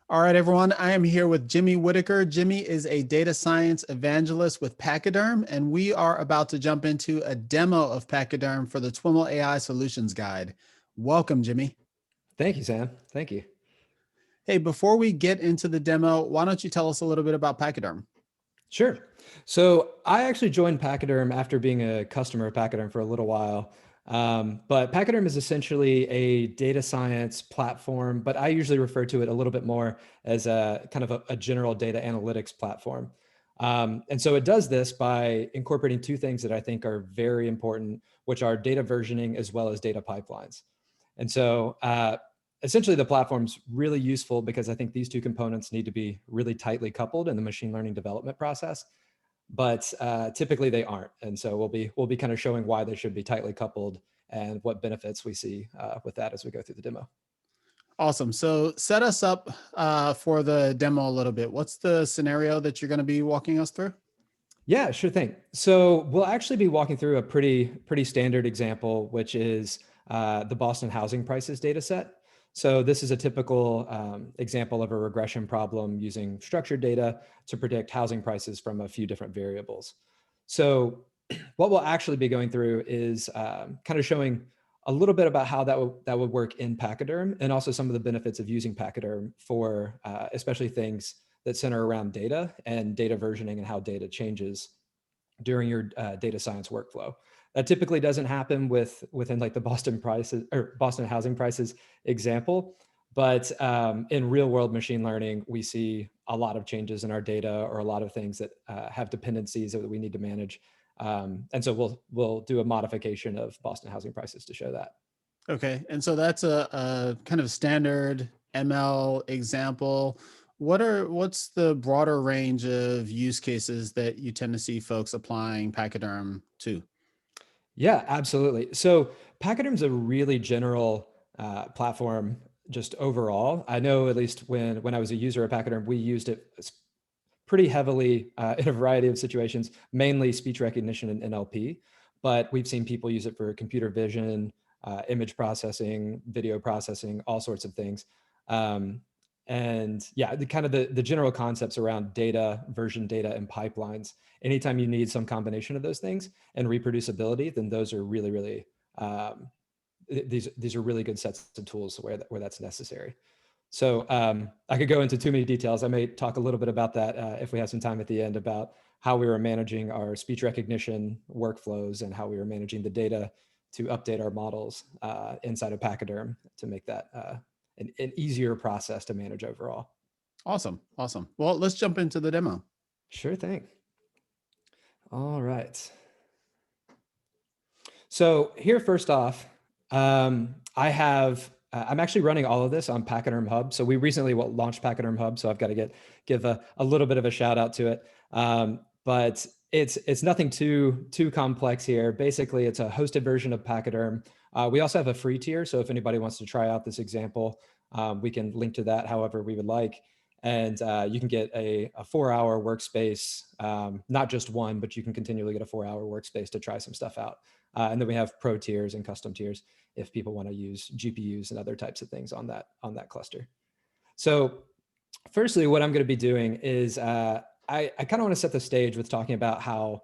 All right, everyone. I am here with Jimmy Whitaker. Jimmy is a data science evangelist with Pachyderm, and we are about to jump into a demo of Pachyderm for the TWiML AI Solutions Guide. Welcome, Jimmy. Thank you, Sam. Thank you. Hey, before we get into the demo, why don't you tell us a little bit about Pachyderm? Sure. So I actually joined Pachyderm after being a customer of Pachyderm for a little while. But Pachyderm is essentially a data science platform, but I usually refer to it a little bit more as a kind of a general data analytics platform. And so it does this by incorporating two things that I think are very important, which are data versioning as well as data pipelines. And so essentially the platform's really useful because I think these two components need to be really tightly coupled in the machine learning development process, but typically they aren't. And so we'll be kind of showing why they should be tightly coupled and what benefits we see with that as we go through the demo. Awesome. So set us up for the demo a little bit. What's the scenario that you're going to be walking us through? Yeah, sure thing. So we'll actually be walking through a pretty standard example, which is the Boston housing prices data set. So this is a typical example of a regression problem using structured data to predict housing prices from a few different variables. So what we'll actually be going through is kind of showing a little bit about how that would work in Pachyderm, and also some of the benefits of using Pachyderm for especially things that center around data and data versioning and how data changes during your data science workflow. That typically doesn't happen within like the Boston prices or Boston housing prices example, but in real world machine learning, we see a lot of changes in our data or a lot of things that have dependencies that we need to manage. And so we'll do a modification of Boston housing prices to show that. Okay. And so that's a kind of standard ML example. What's the broader range of use cases that you tend to see folks applying Pachyderm to? Yeah, absolutely. So Pachyderm's a really general platform just overall. I know at least when I was a user of Pachyderm, we used it pretty heavily in a variety of situations, mainly speech recognition and NLP, but we've seen people use it for computer vision, image processing, video processing, all sorts of things. And yeah, the general concepts around data, version data, and pipelines. Anytime you need some combination of those things and reproducibility, then those are really these are really good sets of tools where that's necessary. So I could go into too many details. I may talk a little bit about that if we have some time at the end about how we were managing our speech recognition workflows and how we were managing the data to update our models inside of Pachyderm to make that an easier process to manage overall. Awesome. Awesome. Well, let's jump into the demo. Sure thing. All right. So here, first off, I'm actually running all of this on Pachyderm Hub. So we recently launched Pachyderm Hub, so I've got to give a little bit of a shout out to it. But it's nothing too complex here. Basically, it's a hosted version of Pachyderm. We also have a free tier, so if anybody wants to try out this example, we can link to that however we would like. And you can get a 4-hour workspace, not just one, but you can continually get a 4-hour workspace to try some stuff out. And then we have pro tiers and custom tiers if people want to use GPUs and other types of things on that cluster. So firstly, what I'm going to be doing is I kind of want to set the stage with talking about how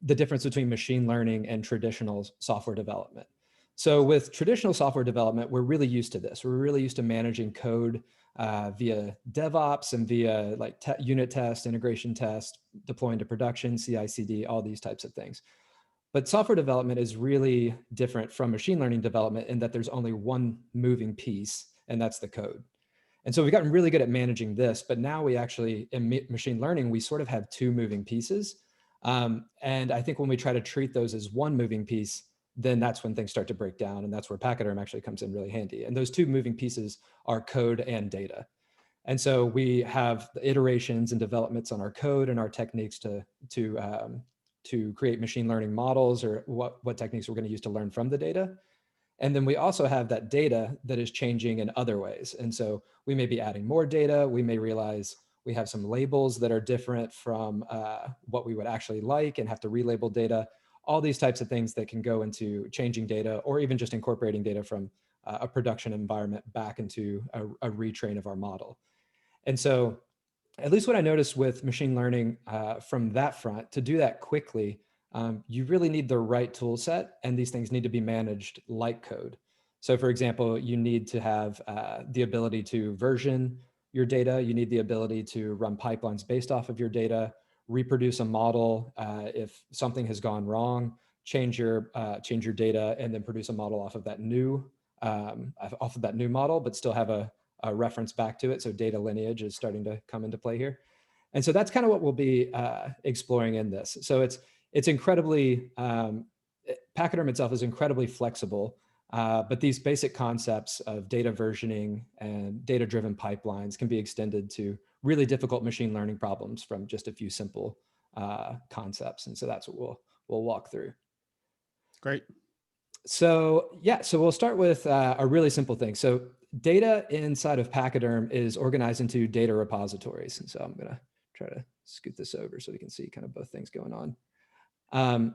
the difference between machine learning and traditional software development. So with traditional software development, we're really used to this. We're really used to managing code via DevOps and via like unit test, integration test, deploying to production, CI/CD, all these types of things. But software development is really different from machine learning development in that there's only one moving piece, and that's the code. And so we've gotten really good at managing this, but now we actually, in machine learning, we sort of have two moving pieces. And I think when we try to treat those as one moving piece, then that's when things start to break down. And that's where Pachyderm actually comes in really handy. And those two moving pieces are code and data. And so we have the iterations and developments on our code and our techniques to create machine learning models or what techniques we're going to use to learn from the data. And then we also have that data that is changing in other ways. And so we may be adding more data. We may realize we have some labels that are different from what we would actually like and have to relabel data. All these types of things that can go into changing data or even just incorporating data from a production environment back into a retrain of our model. And so at least what I noticed with machine learning from that front, to do that quickly, you really need the right tool set, and these things need to be managed like code. So for example, you need to have the ability to version your data. You need the ability to run pipelines based off of your data, reproduce a model if something has gone wrong, change your data, and then produce a model off of that new model, but still have a reference back to it. So data lineage is starting to come into play here. And so that's kind of what we'll be exploring in this. So it's incredibly, Pachyderm itself is incredibly flexible, but these basic concepts of data versioning and data-driven pipelines can be extended to really difficult machine learning problems from just a few simple concepts. And so that's what we'll walk through. Great. So yeah, so we'll start with a really simple thing. So data inside of Pachyderm is organized into data repositories. And so I'm gonna try to scoot this over so we can see kind of both things going on.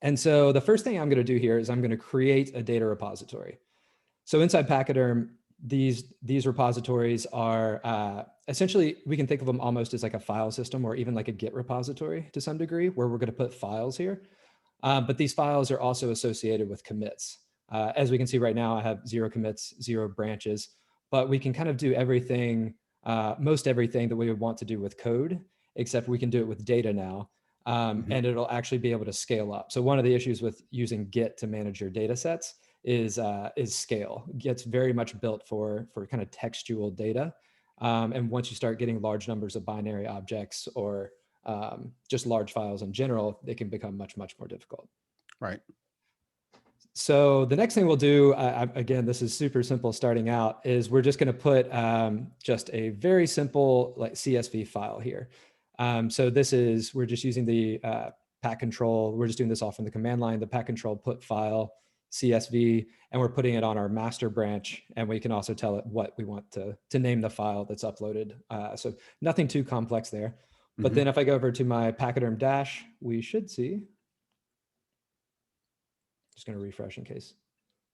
And so the first thing I'm gonna do here is I'm gonna create a data repository. So inside Pachyderm, these repositories are essentially, we can think of them almost as like a file system or even like a Git repository to some degree, where we're gonna put files here. But these files are also associated with commits. As we can see right now, I have 0 commits, 0 branches, but we can kind of do everything, most everything that we would want to do with code, except we can do it with data now. And it'll actually be able to scale up. So one of the issues with using Git to manage your data sets is scale. Git's very much built for kind of textual data. And once you start getting large numbers of binary objects or just large files in general, they can become much, much more difficult. Right. So the next thing we'll do, again, this is super simple starting out, is we're just going to put just a very simple like CSV file here. So this is, we're just using the pack control. We're just doing this all from the command line, the pack control put file CSV, and we're putting it on our master branch. And we can also tell it what we want to name the file that's uploaded. So nothing too complex there. But then if I go over to my Pachyderm dash, we should see, just going to refresh in case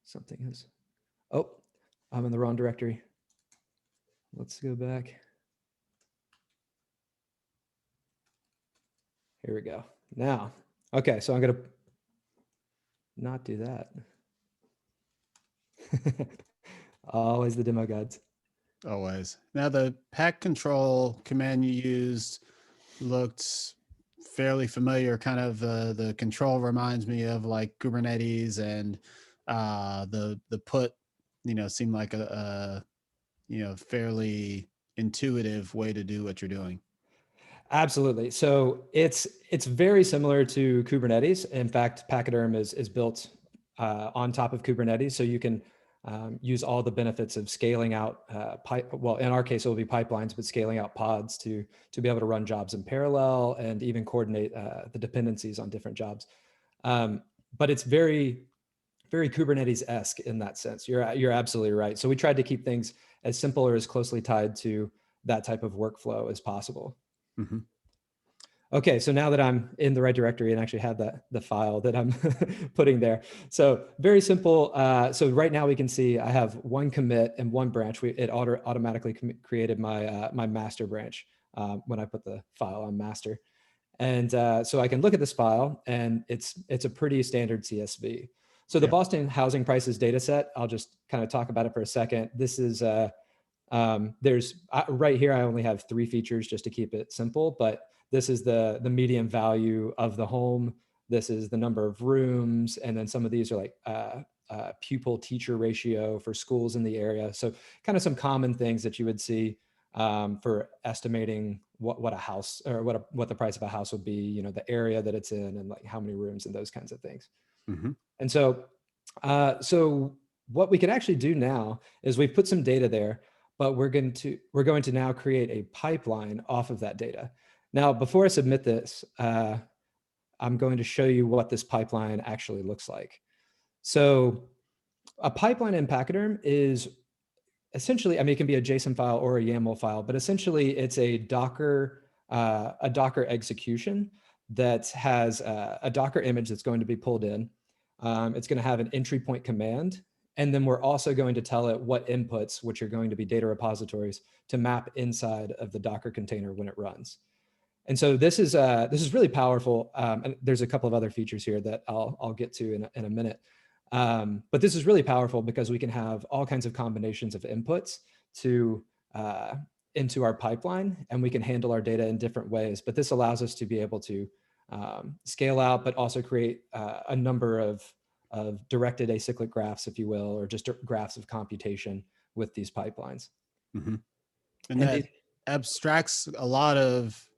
something is, oh, I'm in the wrong directory. Let's go back. Here we go. Now, okay, so I'm going to not do that. Always the demo guides. Always. Now the pack control command you used looked fairly familiar. Kind of the control reminds me of like Kubernetes, and the put, seemed like a fairly intuitive way to do what you're doing. Absolutely. So it's very similar to Kubernetes. In fact, Pachyderm is built on top of Kubernetes, so you can use all the benefits of scaling out well, in our case, it will be pipelines, but scaling out pods to be able to run jobs in parallel and even coordinate the dependencies on different jobs. But it's very, very Kubernetes-esque in that sense. You're absolutely right. So we tried to keep things as simple or as closely tied to that type of workflow as possible. Okay, so now that I'm in the right directory and actually have the file that I'm putting there. So very simple. So right now we can see I have one commit and one branch. It automatically created my my master branch when I put the file on master. And so I can look at this file, and it's a pretty standard CSV. So the Boston housing prices data set, I'll just kind of talk about it for a second. This is, there's right here, I only have 3 features just to keep it simple, but this is the median value of the home. This is the number of rooms. And then some of these are like pupil teacher ratio for schools in the area. So kind of some common things that you would see for estimating what a house or what the price of a house would be, the area that it's in and like how many rooms and those kinds of things. And so, so what we can actually do now is we've put some data there, but we're going to now create a pipeline off of that data. Now, before I submit this, I'm going to show you what this pipeline actually looks like. So a pipeline in Pachyderm is essentially, I mean, it can be a JSON file or a YAML file, but essentially it's a Docker execution that has a Docker image that's going to be pulled in. It's going to have an entry point command And then we're also going to tell it what inputs, which are going to be data repositories, to map inside of the Docker container when it runs. And so this is really powerful. And there's a couple of other features here that I'll get to in a minute. But this is really powerful because we can have all kinds of combinations of inputs to into our pipeline, and we can handle our data in different ways. But this allows us to be able to scale out, but also create a number of directed acyclic graphs, if you will, or just graphs of computation with these pipelines. Mm-hmm. And that abstracts a lot of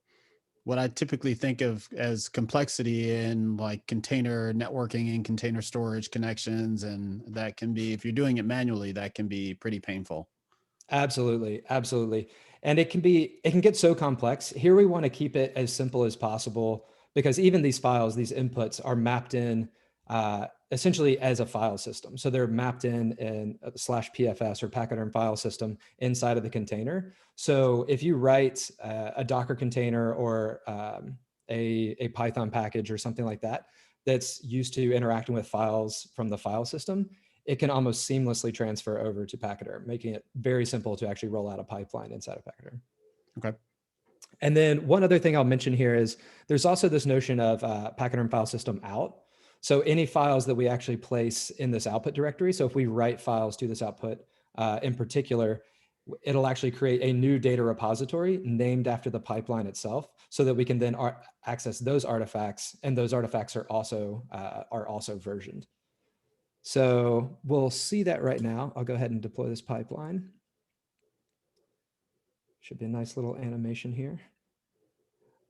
what I typically think of as complexity in like container networking and container storage connections. And that can be, if you're doing it manually, that can be pretty painful. Absolutely, absolutely. And it can get so complex. Here we want to keep it as simple as possible, because even these files, these inputs are mapped in essentially as a file system. So they're mapped in /PFS or Pachyderm file system inside of the container. So if you write a Docker container or a Python package or something like that, that's used to interacting with files from the file system, it can almost seamlessly transfer over to Pachyderm, making it very simple to actually roll out a pipeline inside of Pachyderm. Okay. And then one other thing I'll mention here is there's also this notion of Pachyderm file system out. So any files that we actually place in this output directory, so if we write files to this output in particular, it'll actually create a new data repository named after the pipeline itself, so that we can then access those artifacts, and those artifacts are also versioned. So we'll see that right now. I'll go ahead and deploy this pipeline. Should be a nice little animation here.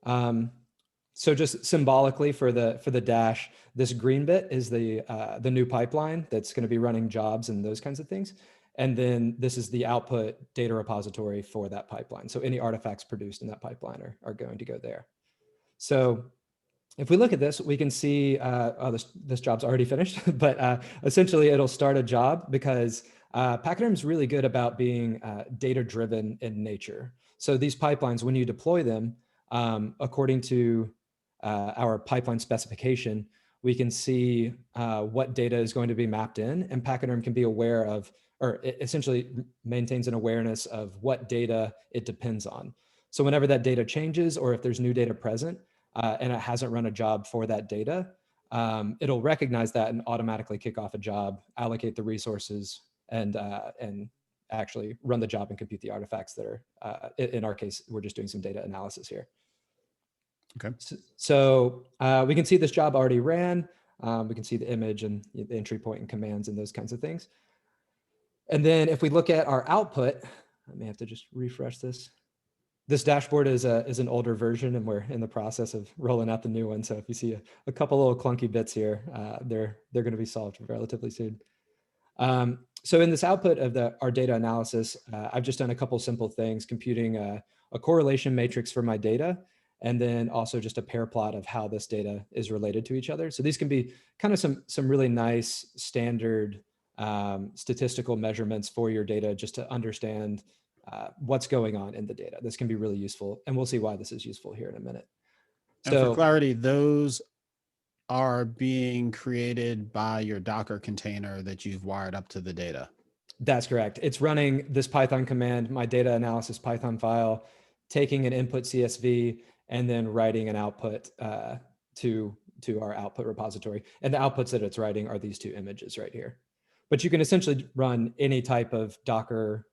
So just symbolically for the dash, this green bit is the new pipeline that's going to be running jobs and those kinds of things. And then this is the output data repository for that pipeline. So any artifacts produced in that pipeline are going to go there. So if we look at this, we can see, this job's already finished, but essentially it'll start a job because Pachyderm is really good about being data-driven in nature. So these pipelines, when you deploy them, according to our pipeline specification, we can see what data is going to be mapped in, and Pachyderm can be aware of, or it essentially maintains an awareness of what data it depends on. So whenever that data changes, or if there's new data present, and it hasn't run a job for that data, it'll recognize that and automatically kick off a job, allocate the resources, and actually run the job and compute the artifacts that are, in our case, we're just doing some data analysis here. Okay. So we can see this job already ran. We can see the image and the entry point and commands and those kinds of things. And then if we look at our output, I may have to just refresh this. This dashboard is an older version, and we're in the process of rolling out the new one. So if you see a couple little clunky bits here, they're going to be solved relatively soon. So in this output of our data analysis, I've just done a couple simple things, computing a correlation matrix for my data, and then also just a pair plot of how this data is related to each other. So these can be kind of some really nice standard statistical measurements for your data, just to understand what's going on in the data. This can be really useful, and we'll see why this is useful here in a minute. And for clarity, those are being created by your Docker container that you've wired up to the data. That's correct. It's running this Python command, my data analysis Python file, taking an input CSV, and then writing an output to our output repository. And the outputs that it's writing are these two images right here. But you can essentially run any type of Docker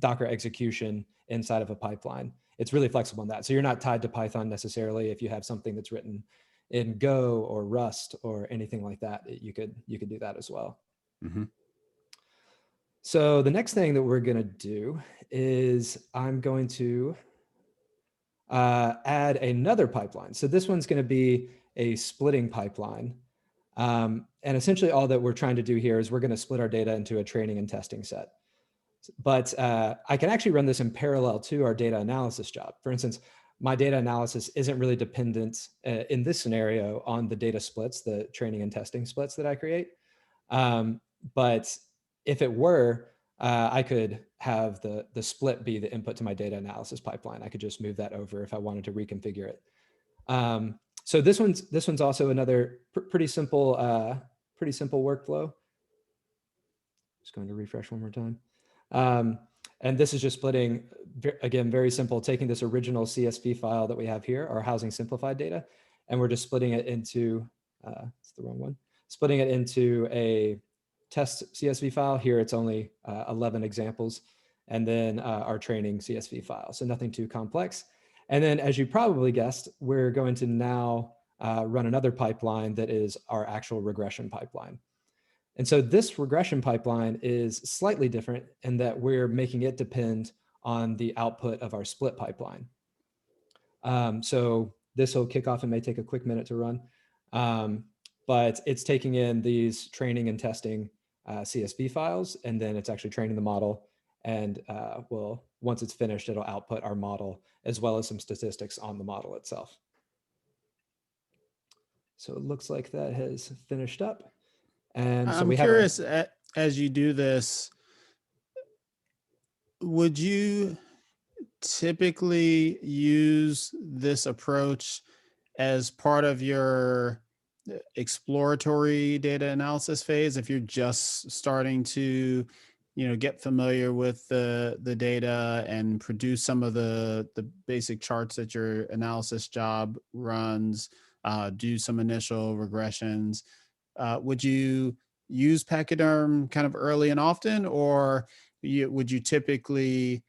execution inside of a pipeline. It's really flexible in that. So you're not tied to Python necessarily. If you have something that's written in Go or Rust or anything like that, you could do that as well. Mm-hmm. So the next thing that we're going to do is I'm going to add another pipeline. So this one's going to be a splitting pipeline. And essentially all that we're trying to do here is we're going to split our data into a training and testing set. But I can actually run this in parallel to our data analysis job. For instance, my data analysis isn't really dependent in this scenario on the data splits, the training and testing splits that I create. But if it were, I could have the split be the input to my data analysis pipeline. I could just move that over if I wanted to reconfigure it. So this one's also another pretty simple workflow. Just going to refresh one more time. And this is just splitting, again, very simple, taking this original CSV file that we have here, our housing simplified data, and we're just splitting it into, it's the wrong one, splitting it into a test CSV file. Here it's only 11 examples, and then our training CSV file. So nothing too complex. And then, as you probably guessed, we're going to now run another pipeline that is our actual regression pipeline. And so this regression pipeline is slightly different in that we're making it depend on the output of our split pipeline. So this will kick off and may take a quick minute to run, but it's taking in these training and testing CSV files, and then it's actually training the model. And once it's finished, it'll output our model as well as some statistics on the model itself. So it looks like that has finished up. And so I'm we curious, as you do this, would you typically use this approach as part of your exploratory data analysis phase if you're just starting to get familiar with the data and produce some of the basic charts that your analysis job runs, do some initial regressions? Would you use Pachyderm kind of early and often, or would you typically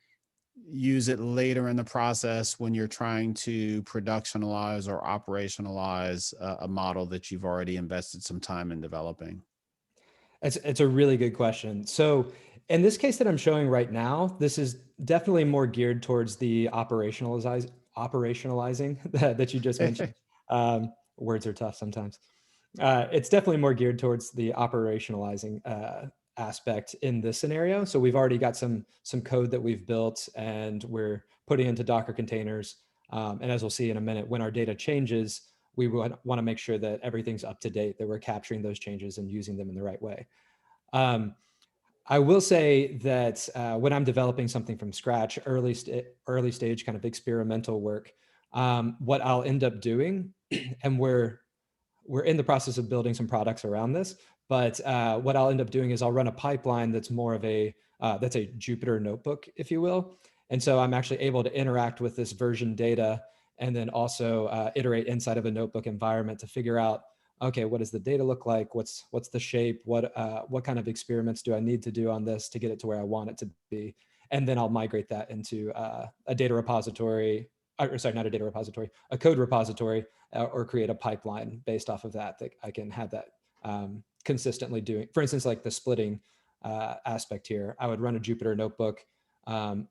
use it later in the process when you're trying to productionalize or operationalize a model that you've already invested some time in developing? It's a really good question. So in this case that I'm showing right now, this is definitely more geared towards the operationalizing that you just mentioned. Words are tough sometimes. It's definitely more geared towards the operationalizing aspect in this scenario. So we've already got some code that we've built and we're putting into Docker containers. And as we'll see in a minute, when our data changes, we want to make sure that everything's up to date, that we're capturing those changes and using them in the right way. I will say that when I'm developing something from scratch, early stage kind of experimental work, what I'll end up doing, and we're in the process of building some products around this, but what I'll end up doing is I'll run a pipeline that's more of that's a Jupyter notebook, if you will. And so I'm actually able to interact with this version data and then also iterate inside of a notebook environment to figure out, okay, what does the data look like? What's the shape? What kind of experiments do I need to do on this to get it to where I want it to be? And then I'll migrate that into a data repository, or sorry, not a data repository, a code repository, or create a pipeline based off of that I can have that consistently doing. For instance, like the splitting aspect here, I would run a Jupyter notebook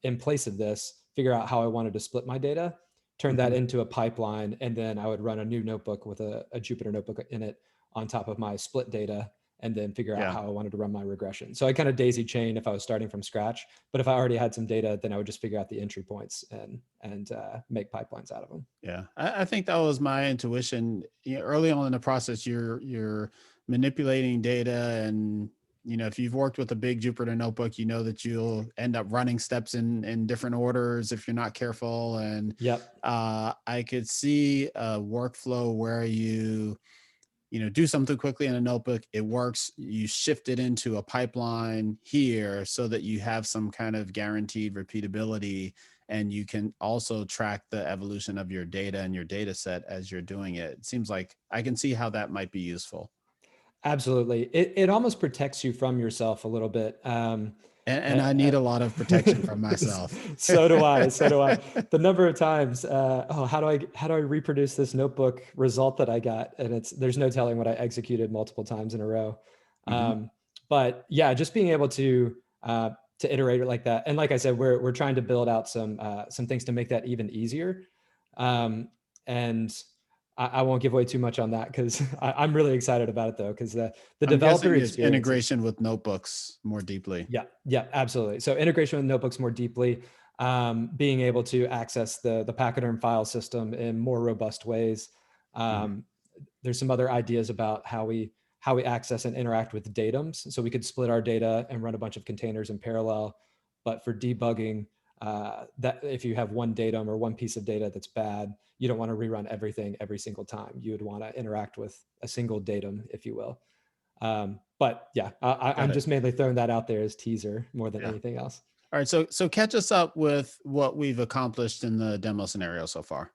in place of this, figure out how I wanted to split my data, turn that into a pipeline, and then I would run a new notebook with a Jupyter notebook in it on top of my split data, and then figure out how I wanted to run my regression. So I kind of daisy chain if I was starting from scratch, but if I already had some data, then I would just figure out the entry points and make pipelines out of them. Yeah, I think that was my intuition. Early on in the process, you're manipulating data, and if you've worked with a big Jupyter notebook, you know that you'll end up running steps in different orders if you're not careful. And I could see a workflow where you do something quickly in a notebook, it works, you shift it into a pipeline here so that you have some kind of guaranteed repeatability, and you can also track the evolution of your data and your data set as you're doing it. It seems like I can see how that might be useful. Absolutely. It almost protects you from yourself a little bit. And I need a lot of protection from myself. So do I. So do I. The number of times, how do I reproduce this notebook result that I got? And there's no telling what I executed multiple times in a row. But yeah, just being able to iterate it like that. And like I said, we're trying to build out some things to make that even easier. And I won't give away too much on that because I'm really excited about it though, because the developer experience, integration with notebooks more deeply. Yeah, absolutely. So integration with notebooks more deeply, being able to access the Pachyderm file system in more robust ways. There's some other ideas about how we access and interact with datums. So we could split our data and run a bunch of containers in parallel, but for debugging, that if you have one datum or one piece of data that's bad, you don't want to rerun everything every single time. You would want to interact with a single datum, if you will. But yeah, Got I'm it. just mainly throwing that out there as teaser more than Yeah. anything else. All right. So catch us up with what we've accomplished in the demo scenario so far.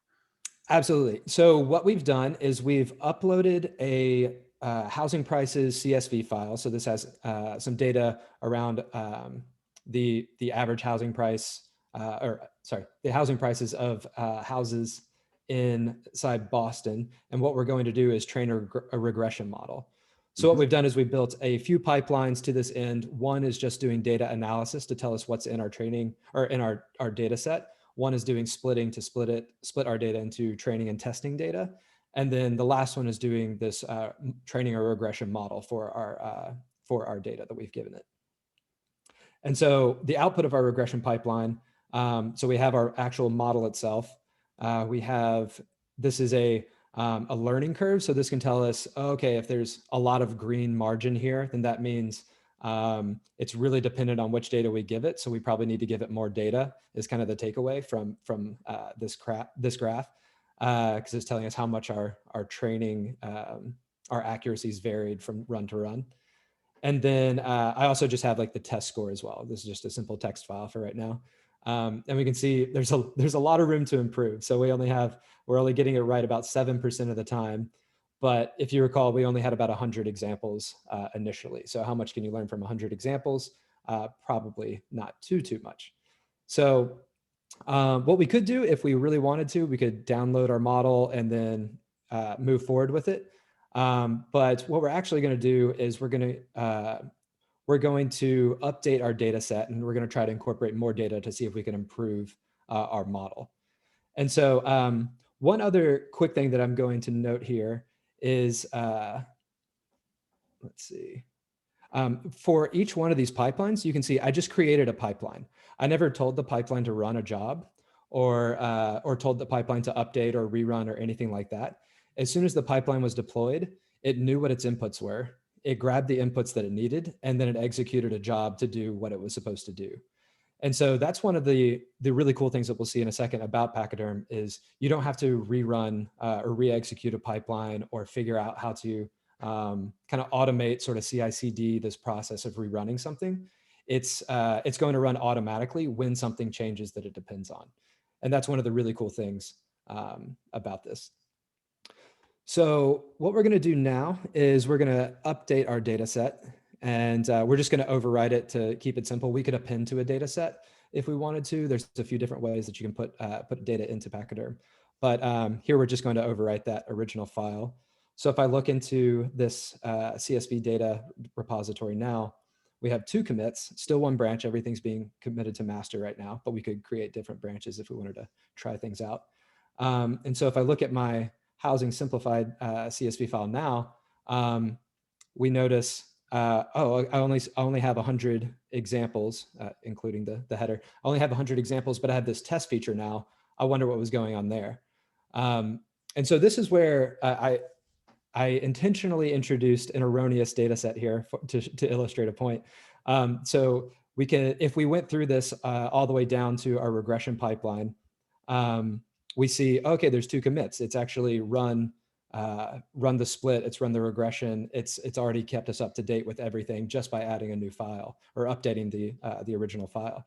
Absolutely. So what we've done is we've uploaded a housing prices CSV file. So this has some data around the average housing price, the housing prices of houses inside Boston. And what we're going to do is train a regression model. So what we've done is we've built a few pipelines to this end. One is just doing data analysis to tell us what's in our training or in our data set. One is doing splitting to split our data into training and testing data. And then the last one is doing this training a regression model for our data that we've given it. And so the output of our regression pipeline, so we have our actual model itself. This is a learning curve. So this can tell us, okay, if there's a lot of green margin here, then that means it's really dependent on which data we give it. So we probably need to give it more data is kind of the takeaway from this graph, because it's telling us how much our training, our accuracies varied from run to run. And then I also just have like the test score as well. This is just a simple text file for right now. And we can see there's a lot of room to improve. So we're only getting it right about 7% of the time. But if you recall, we only had about 100 examples initially. So how much can you learn from 100 examples? Probably not too much. So what we could do if we really wanted to, we could download our model and then move forward with it. But what we're actually going to do is we're going to update our data set, and we're going to try to incorporate more data to see if we can improve our model. And so one other quick thing that I'm going to note here is, let's see. For each one of these pipelines, you can see I just created a pipeline. I never told the pipeline to run a job or told the pipeline to update or rerun or anything like that. As soon as the pipeline was deployed, it knew what its inputs were. It grabbed the inputs that it needed, and then it executed a job to do what it was supposed to do. And so that's one of the really cool things that we'll see in a second about Pachyderm is you don't have to rerun or re-execute a pipeline or figure out how to kind of automate sort of CI/CD this process of rerunning something. It's going to run automatically when something changes that it depends on. And that's one of the really cool things about this. So what we're going to do now is we're going to update our data set, and we're just going to override it to keep it simple. We could append to a data set if we wanted to. There's a few different ways that you can put data into Pachyderm. But here we're just going to overwrite that original file. So if I look into this CSV data repository now, we have 2 commits, still 1 branch. Everything's being committed to master right now, but we could create different branches if we wanted to try things out. And so if I look at my housing simplified CSV file now, we notice, I only have 100 examples, including the header. I only have 100 examples, but I have this test feature now. I wonder what was going on there. And so this is where I intentionally introduced an erroneous data set here to illustrate a point. So we can, if we went through this all the way down to our regression pipeline, we see, okay, there's 2 commits. It's actually run the split, it's run the regression. It's already kept us up to date with everything just by adding a new file or updating the original file.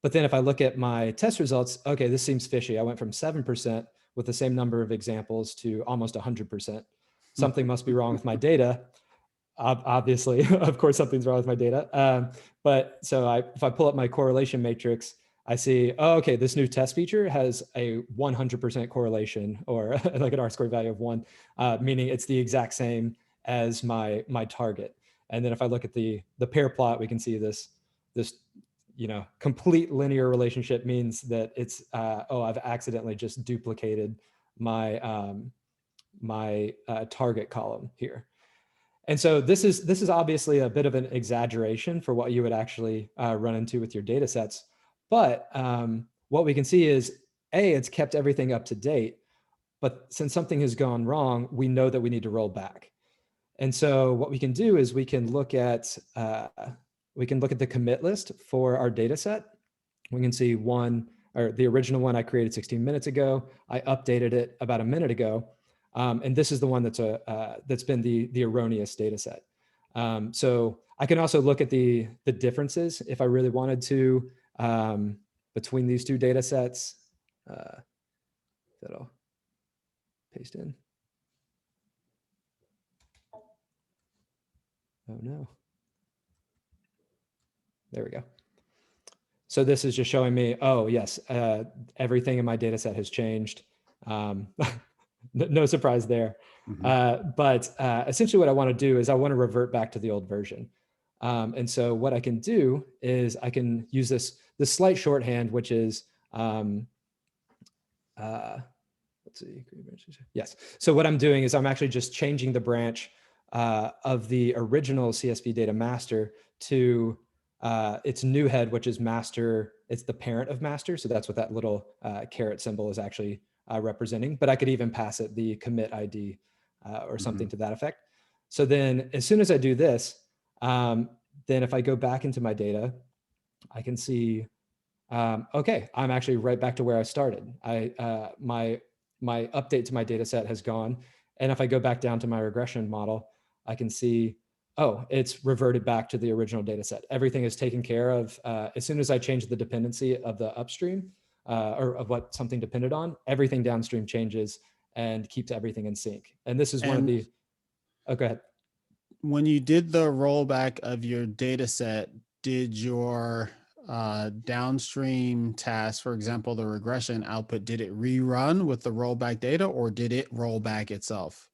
But then if I look at my test results, okay, this seems fishy. I went from 7% with the same number of examples to almost 100%. Something must be wrong with my data. Obviously, of course, something's wrong with my data. But so if I pull up my correlation matrix, I see, oh, okay, this new test feature has a 100% correlation, or like an R-squared value of 1, meaning it's the exact same as my target. And then if I look at the pair plot, we can see this complete linear relationship means that it's I've accidentally just duplicated my my target column here. And so this is obviously a bit of an exaggeration for what you would actually run into with your data sets. But what we can see is, it's kept everything up to date. But since something has gone wrong, we know that we need to roll back. And so what we can do is we can look at the commit list for our data set. We can see the original one I created 16 minutes ago. I updated it about a minute ago. And this is the one that's been the erroneous data set. So I can also look at the differences if I really wanted to between these two data sets. That'll paste in. Oh no. There we go. So this is just showing me, oh yes, everything in my data set has changed. No surprise there. But essentially what I want to do is I want to revert back to the old version. And so what I can do is I can use this slight shorthand, which is, let's see. Yes. So what I'm doing is I'm actually just changing the branch of the original CSV data master to its new head, which is master. It's the parent of master. So that's what that little caret symbol is actually representing. But I could even pass it the commit ID or something to that effect. So then as soon as I do this, then if I go back into my data, I can see, okay, I'm actually right back to where I started. My update to my data set has gone. And if I go back down to my regression model, I can see, oh, it's reverted back to the original data set. Everything is taken care of. As soon as I change the dependency of the upstream or of what something depended on, everything downstream changes and keeps everything in sync. And this is one of the, oh, go ahead. When you did the rollback of your data set, did your downstream task, for example, the regression output, did it rerun with the rollback data or did it roll back itself?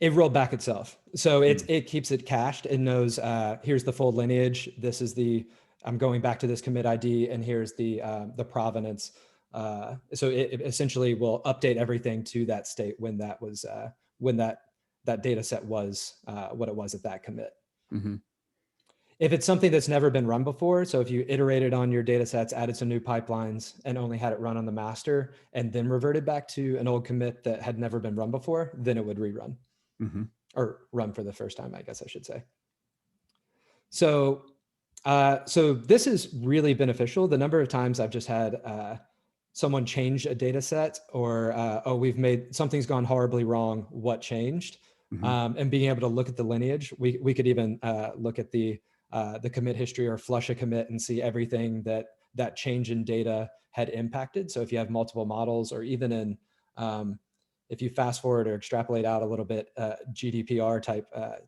It rolled back itself. So it keeps it cached. It knows, here's the full lineage. This is I'm going back to this commit ID and here's the provenance. So it essentially will update everything to that state when that was, when that data set was what it was at that commit. If it's something that's never been run before, so if you iterated on your data sets, added some new pipelines and only had it run on the master and then reverted back to an old commit that had never been run before, then it would rerun or run for the first time, I guess I should say. So, so this is really beneficial. The number of times I've just had someone change a data set or, oh, something's gone horribly wrong, what changed? And being able to look at the lineage, we could even look at the commit history or flush a commit and see everything that change in data had impacted. So if you have multiple models or even in, if you fast forward or extrapolate out a little bit, GDPR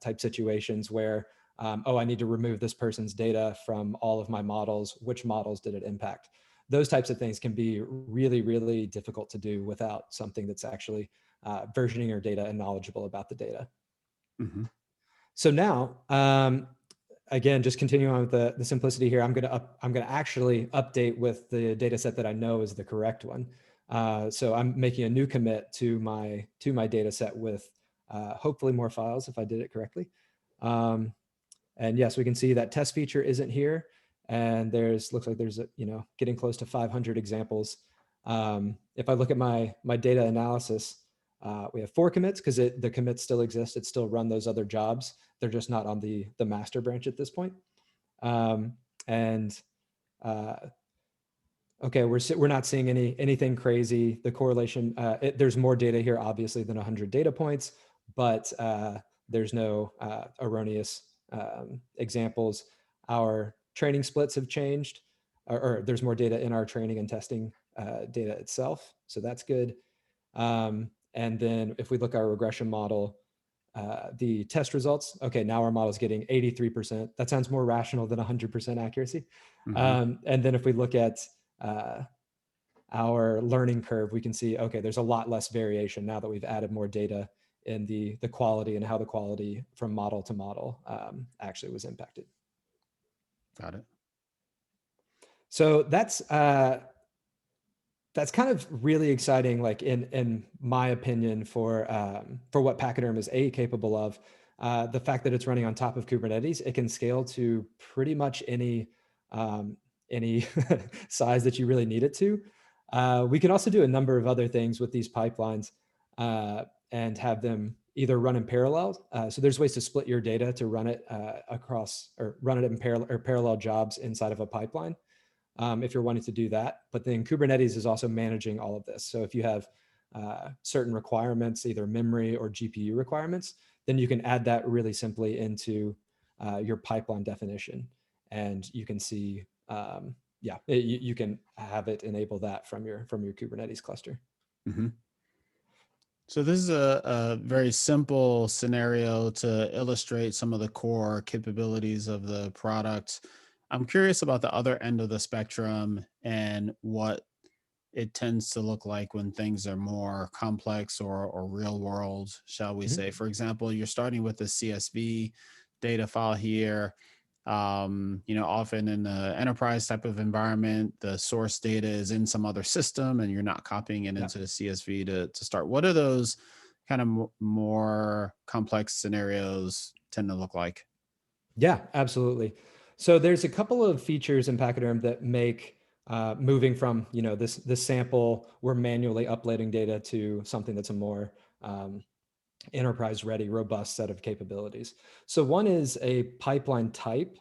type situations where, oh, I need to remove this person's data from all of my models, which models did it impact? Those types of things can be really, really difficult to do without something that's actually versioning your data and knowledgeable about the data. So now, again, just continuing on with the simplicity here, I'm gonna actually update with the data set that I know is the correct one. So I'm making a new commit to my data set with hopefully more files if I did it correctly. And yes, we can see that test feature isn't here. And looks like there's getting close to 500 examples. If I look at my data analysis, we have 4 commits because the commits still exist. It still run those other jobs. They're just not on the master branch at this point. Okay, we're not seeing anything crazy. The correlation, there's more data here obviously than 100 data points, but there's no erroneous examples. Our training splits have changed, or there's more data in our training and testing data itself. So that's good. And then if we look at our regression model, the test results, okay, now our model is getting 83%. That sounds more rational than 100% accuracy. And then if we look at our learning curve, we can see, okay, there's a lot less variation now that we've added more data in the quality and how the quality from model to model actually was impacted. Got it. So that's kind of really exciting, like in my opinion, for what Pachyderm is capable of. The fact that it's running on top of Kubernetes, it can scale to pretty much any size that you really need it to. We can also do a number of other things with these pipelines and have them either run in parallel. So there's ways to split your data to run it across or run it in parallel jobs inside of a pipeline if you're wanting to do that. But then Kubernetes is also managing all of this. So if you have certain requirements, either memory or GPU requirements, then you can add that really simply into your pipeline definition, and you can see, you can have it enable that from your Kubernetes cluster. Mm-hmm. So this is a very simple scenario to illustrate some of the core capabilities of the product. I'm curious about the other end of the spectrum and what it tends to look like when things are more complex or real world, shall we say. For example, you're starting with the CSV data file here. Often in the enterprise type of environment, the source data is in some other system and you're not copying it into the CSV to start. What are those kind of more complex scenarios tend to look like? Yeah, absolutely. So there's a couple of features in Pachyderm that make moving from this sample, we're manually uploading data, to something that's a more enterprise ready, robust set of capabilities. So one is a pipeline type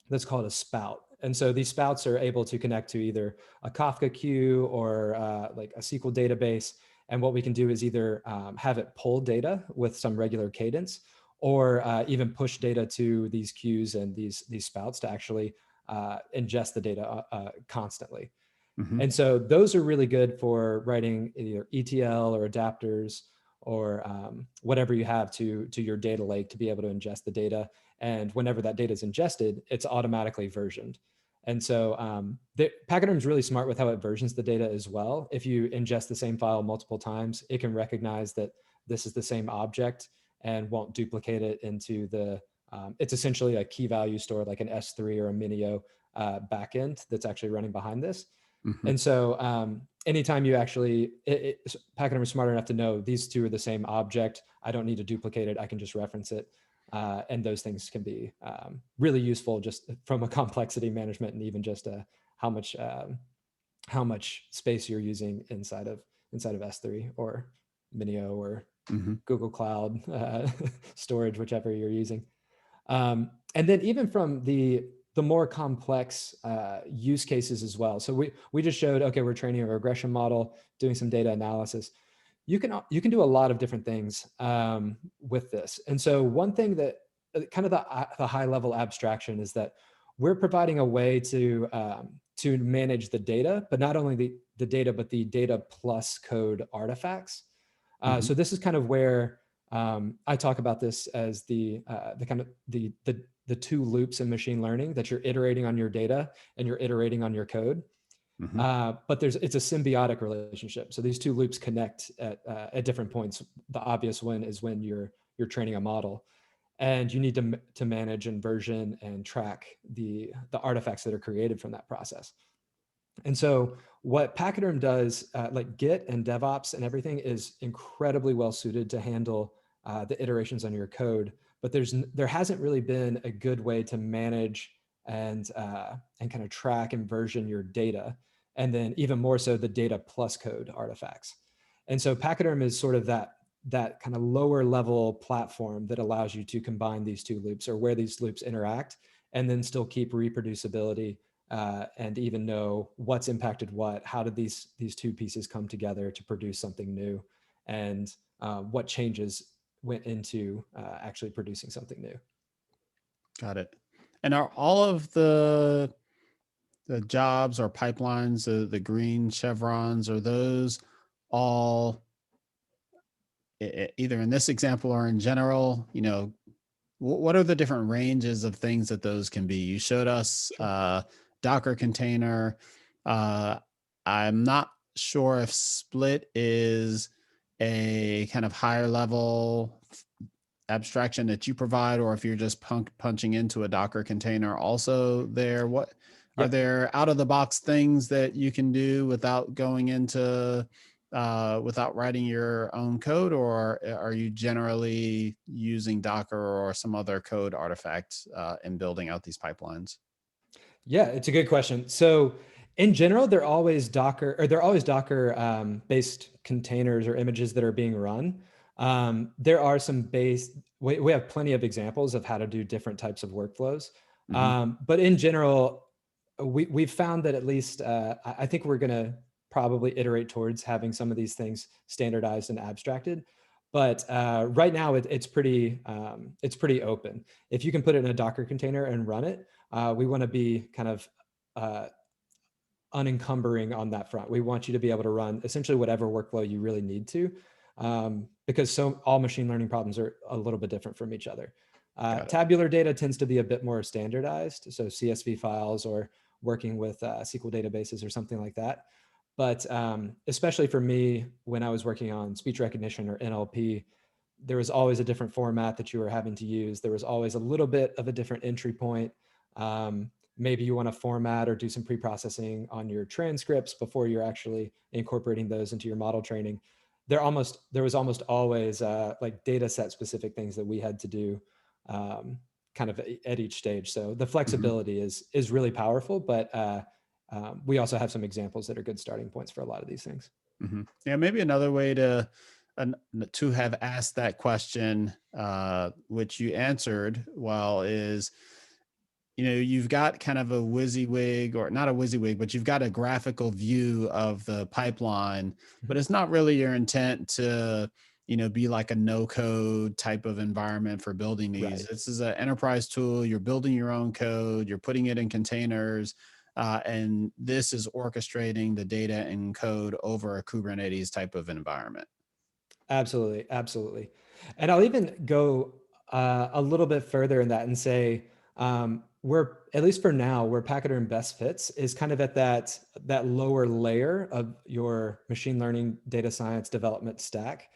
that's called a spout. And so these spouts are able to connect to either a Kafka queue or like a SQL database. And what we can do is either have it pull data with some regular cadence, or even push data to these queues and these spouts to actually ingest the data constantly. Mm-hmm. And so those are really good for writing either ETL or adapters or whatever you have to your data lake to be able to ingest the data. And whenever that data is ingested, it's automatically versioned. And so Pachyderm is really smart with how it versions the data as well. If you ingest the same file multiple times, it can recognize that this is the same object and won't duplicate it into the, it's essentially a key value store like an S3 or a Minio backend that's actually running behind this. Mm-hmm. And so anytime you actually, Pachyderm is smart enough to know these two are the same object. I don't need to duplicate it. I can just reference it. And those things can be really useful just from a complexity management, and even just how much space you're using inside of S3 or Minio or Google Cloud storage, whichever you're using. And then even from the more complex use cases as well. So we just showed, okay, we're training a regression model, doing some data analysis. You can do a lot of different things with this. And so one thing that kind of the high level abstraction is that we're providing a way to manage the data, but not only the data, but the data plus code artifacts. So this is kind of where I talk about this as the kind of the two loops in machine learning, that you're iterating on your data and you're iterating on your code. But it's a symbiotic relationship. So these two loops connect at different points. The obvious one is when you're training a model, and you need to manage and version and track the artifacts that are created from that process. And so what Pachyderm does, like Git and DevOps and everything, is incredibly well suited to handle the iterations on your code. But there hasn't really been a good way to manage and kind of track and version your data, and then even more so the data plus code artifacts. And so Pachyderm is sort of that kind of lower level platform that allows you to combine these two loops, or where these loops interact, and then still keep reproducibility and even know what's impacted what. How did these two pieces come together to produce something new, and what changes went into actually producing something new. Got it. And are all of the jobs or pipelines, the green chevrons, are those all either in this example or in general? What are the different ranges of things that those can be? You showed us Docker container. I'm not sure if Split is a kind of higher level abstraction that you provide, or if you're just punching into a Docker container also there. What are there out of the box things that you can do without going into without writing your own code, or are you generally using Docker or some other code artifact in building out these pipelines? Yeah, it's a good question. So in general, they're always Docker based containers or images that are being run. There are some we have plenty of examples of how to do different types of workflows. But in general, we've found that at least, I think we're going to probably iterate towards having some of these things standardized and abstracted. But right now it's pretty open. If you can put it in a Docker container and run it, we want to be kind of unencumbering on that front. We want you to be able to run essentially whatever workflow you really need to, because all machine learning problems are a little bit different from each other. Tabular data tends to be a bit more standardized, so CSV files or working with SQL databases or something like that. But especially for me, when I was working on speech recognition or NLP, there was always a different format that you were having to use. There was always a little bit of a different entry point. Maybe you want to format or do some pre-processing on your transcripts before you're actually incorporating those into your model training. There was almost always like data set specific things that we had to do kind of at each stage. So the flexibility is really powerful, but we also have some examples that are good starting points for a lot of these things. Yeah, maybe another way to have asked that question, which you answered well, is, you've got kind of a WYSIWYG, or not a WYSIWYG, but you've got a graphical view of the pipeline, but it's not really your intent to, be like a no code type of environment for building these. Right. This is an enterprise tool. You're building your own code, you're putting it in containers, and this is orchestrating the data and code over a Kubernetes type of environment. Absolutely. Absolutely. And I'll even go a little bit further in that and say, we're, at least for now, where Pachyderm best fits is kind of at that lower layer of your machine learning data science development stack.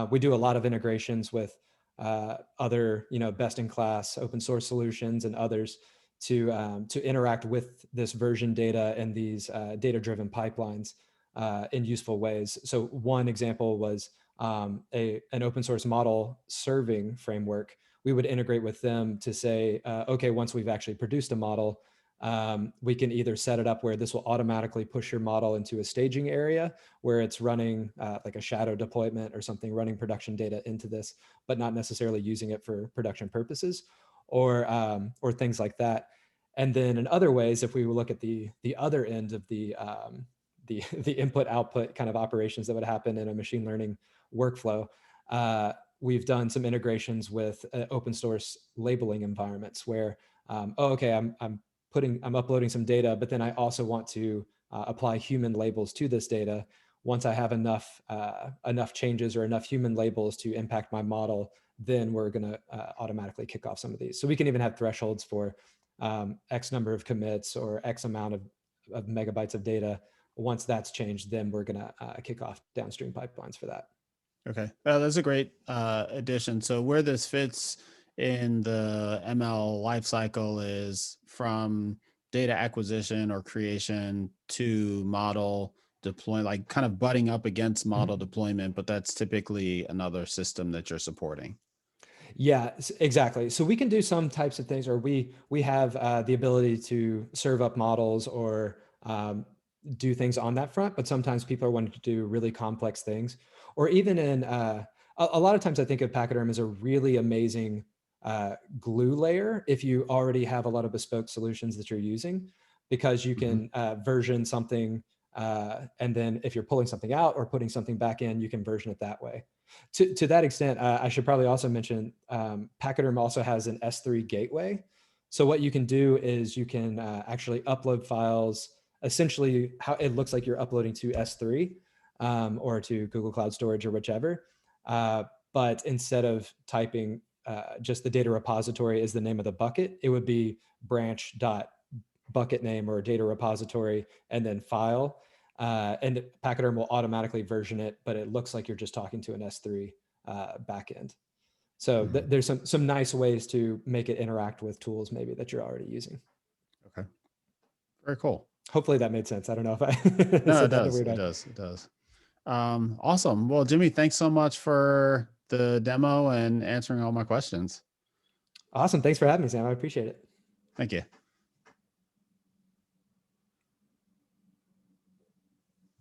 We do a lot of integrations with other, best in class open source solutions and others to interact with this version data and these data driven pipelines in useful ways. So one example was an open source model serving framework. We would integrate with them to say, okay, once we've actually produced a model, we can either set it up where this will automatically push your model into a staging area where it's running like a shadow deployment or something, running production data into this, but not necessarily using it for production purposes, or things like that. And then in other ways, if we look at the other end of the input output kind of operations that would happen in a machine learning workflow, we've done some integrations with open source labeling environments where, okay, I'm uploading some data, but then I also want to apply human labels to this data. Once I have enough changes or enough human labels to impact my model, then we're going to automatically kick off some of these. So we can even have thresholds for X number of commits or X amount of megabytes of data. Once that's changed, then we're going to kick off downstream pipelines for that. Okay, well, that's a great addition. So where this fits in the ML lifecycle is from data acquisition or creation to model deployment, like kind of butting up against model deployment, but that's typically another system that you're supporting. Yeah, exactly. So we can do some types of things, or we have the ability to serve up models or do things on that front, but sometimes people are wanting to do really complex things. Or even in, a lot of times I think of Pachyderm as a really amazing glue layer if you already have a lot of bespoke solutions that you're using, because you can version something, and then if you're pulling something out or putting something back in, you can version it that way. To that extent, I should probably also mention Pachyderm also has an S3 gateway. So what you can do is you can actually upload files, essentially how it looks like you're uploading to S3 or to Google Cloud Storage or whichever. But instead of typing just the data repository as the name of the bucket, it would be branch.bucket name or data repository and then file. And Pachyderm will automatically version it, but it looks like you're just talking to an S3 backend. So there's some nice ways to make it interact with tools maybe that you're already using. Okay, very cool. Hopefully that made sense. I don't know if I No, said it that the does. weird It way. does. It does. Awesome. Well, Jimmy, thanks so much for the demo and answering all my questions. Awesome. Thanks for having me, Sam. I appreciate it. Thank you.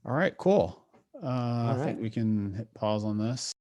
All right, cool. I think we can hit pause on this.